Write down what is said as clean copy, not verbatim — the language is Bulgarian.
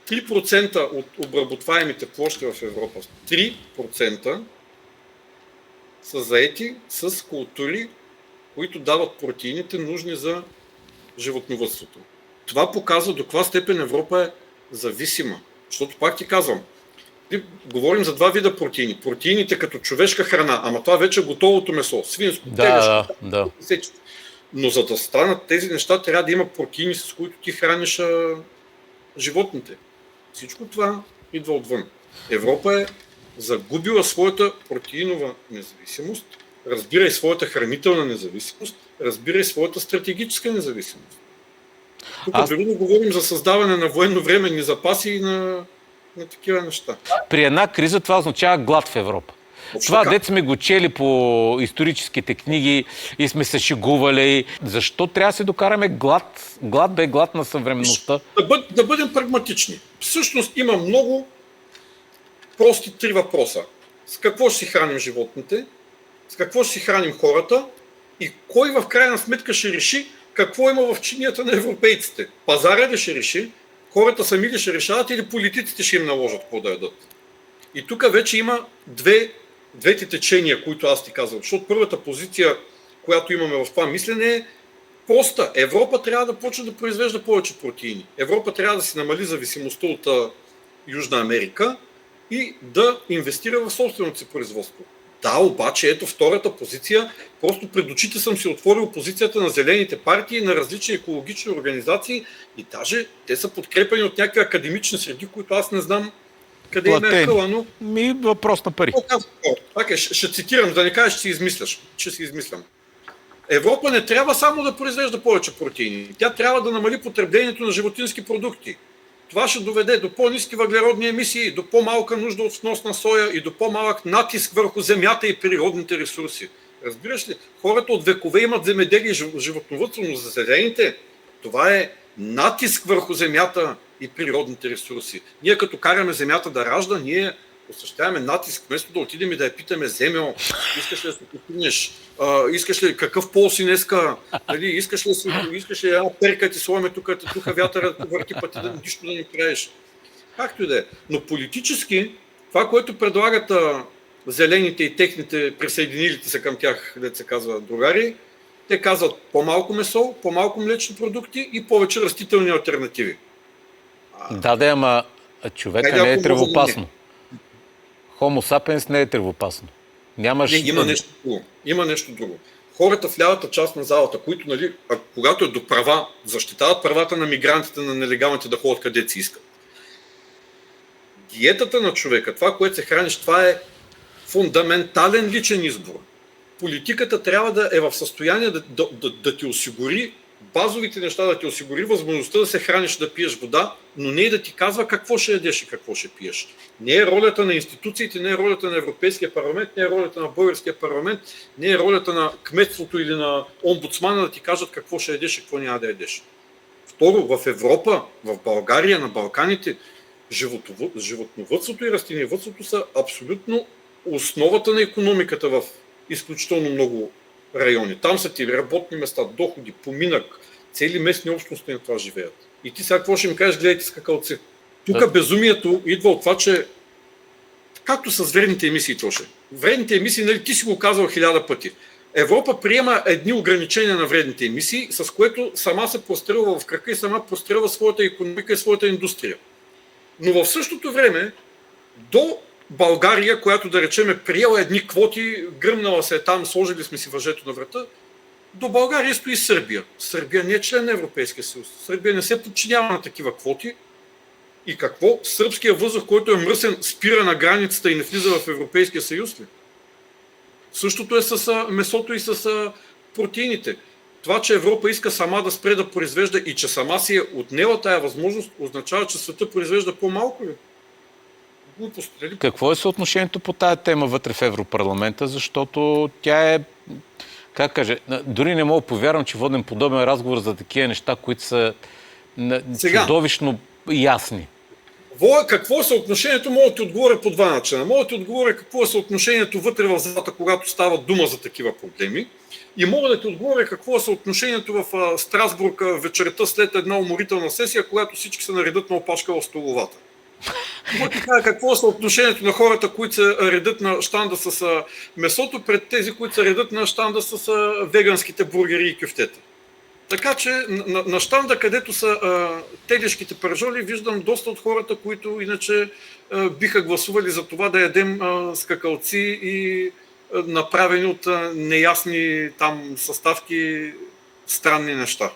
3% от обработваемите площи в Европа, 3% са заети с култури, които дават протеините, нужни за животновъдството. Това показва до каква степен Европа е зависима. Защото пак ти казвам, говорим за два вида протеини. Протеините като човешка храна, ама това вече е готовото месо, свинско, телешко. Да. Но за да станат тези неща, трябва да има протеини, с които ти храниш животните. Всичко това идва отвън. Европа е загубила своята протеинова независимост, разбира и своята хранителна независимост, разбира и своята стратегическа независимост. Тук дори не говорим за създаване на военновременни запаси и на такива неща. При една криза това означава глад в Европа. Това дет сме го чели по историческите книги и сме се шегували. Защо трябва да се докараме глад? Глад на съвременността. Да бъдем прагматични. Всъщност има много прости три въпроса. С какво ще си храним животните? С какво ще си храним хората? И кой в крайна сметка ще реши какво има в чинията на европейците? Пазаря ли ще реши? Хората сами ли ще решават или политиците ще им наложат какво да ядат? И тук вече има двете течения, които аз ти казвам. Защото първата позиция, която имаме в това мислене е проста. Европа трябва да почне да произвежда повече протеини. Европа трябва да си намали зависимостта от Южна Америка и да инвестира в собственото си производство. Да, обаче ето втората позиция, просто пред очите съм си отворил позицията на зелените партии, на различни екологични организации и даже те са подкрепени от някакви академични среди, които аз не знам къде им е къла, но... Въпрос на пари. Ще цитирам, да не кажа, ще си измислям. Европа не трябва само да произвежда повече протеини. Тя трябва да намали потреблението на животински продукти. Това ще доведе до по-ниски въглеродни емисии, до по-малка нужда от внос на соя и до по-малък натиск върху земята и природните ресурси. Разбираш ли? Хората от векове имат земеделие и животновъдство, но за зелените това е натиск върху земята и природните ресурси. Ние като караме земята да ражда, ние осъществяваме натиск, вместо да отидем и да я питаме: земео, искаш ли да се постигнеш, искаш ли какъв пол си днеска, искаш ли една перка ти сложим тук вятъра върти пъти, да нищо да не правиш. Както и да е. Но политически, това, което предлагат зелените и техните присъединилите се към тях, дето се казва другари, те казват по-малко месо, по-малко млечни продукти и повече растителни алтернативи. Ама човека не е тревопасно. Хомо сапиенс не е тревопасно. Има нещо друго. Хората в лявата част на залата, които, когато е до права, защитават правата на мигрантите, на нелегалните да ходят където си искат. Диетата на човека, това, което се храниш, това е фундаментален личен избор. Политиката трябва да е в състояние да ти осигури базовите неща, да ти осигури възможността да се храниш, да пиеш вода, но не и да ти казва какво ще ядеш и какво ще пиеш. Не е ролята на институциите, не е ролята на Европейския парламент, не е ролята на Българския парламент, не е ролята на кметството или на омбудсмана да ти кажат какво ще ядеш и какво няма да ядеш. Второ, в Европа, в България, на Балканите, животновъдството и растениевъдството са абсолютно основата на икономиката в изключително много райони. Там са ти работни места, доходи, поминък, цели местни общности на това живеят. И ти сега какво ще им кажеш: гледайте скакалци. Тук безумието идва от това, че както с вредните емисии, Тоше. Вредните емисии, ти си го казал 1000 пъти. Европа приема едни ограничения на вредните емисии, с което сама се прострелва в крака и сама прострелва своята икономика и своята индустрия. Но в същото време до България, която, да речем, е приела едни квоти, гръмнала се там, сложили сме си въжето на врата, до България стои Сърбия. Сърбия не е член на Европейския съюз. Сърбия не се подчинява на такива квоти. И какво? Сръбския въздух, който е мръсен, спира на границата и не влиза в Европейския съюз ли? Същото е с месото и с протеините. Това, че Европа иска сама да спре да произвежда и че сама си е отнела тая възможност, означава, че света произвежда по-малко ли? Какво е съотношението по тая тема вътре в Европарламента? Защото тя е, дори не мога повярвам, че водим подобен разговор за такива неща, които са чудовищно ясни. Какво е съотношението, мога да ти отговоря по два начина. Мога да ти отговоря какво е съотношението вътре в залата, когато става дума за такива проблеми. И мога да ти отговоря какво е съотношението в Страсбург вечерта след една уморителна сесия, когато всички се наредат на опашка в столовата. Мога ти кажа какво е съотношението на хората, които се редат на щанда с месото, пред тези, които се редат на щанда с веганските бургери и кюфтета. Така че на щанда, където са телешките пържоли, виждам доста от хората, които иначе биха гласували за това да ядем скакалци и направени от неясни там съставки странни неща.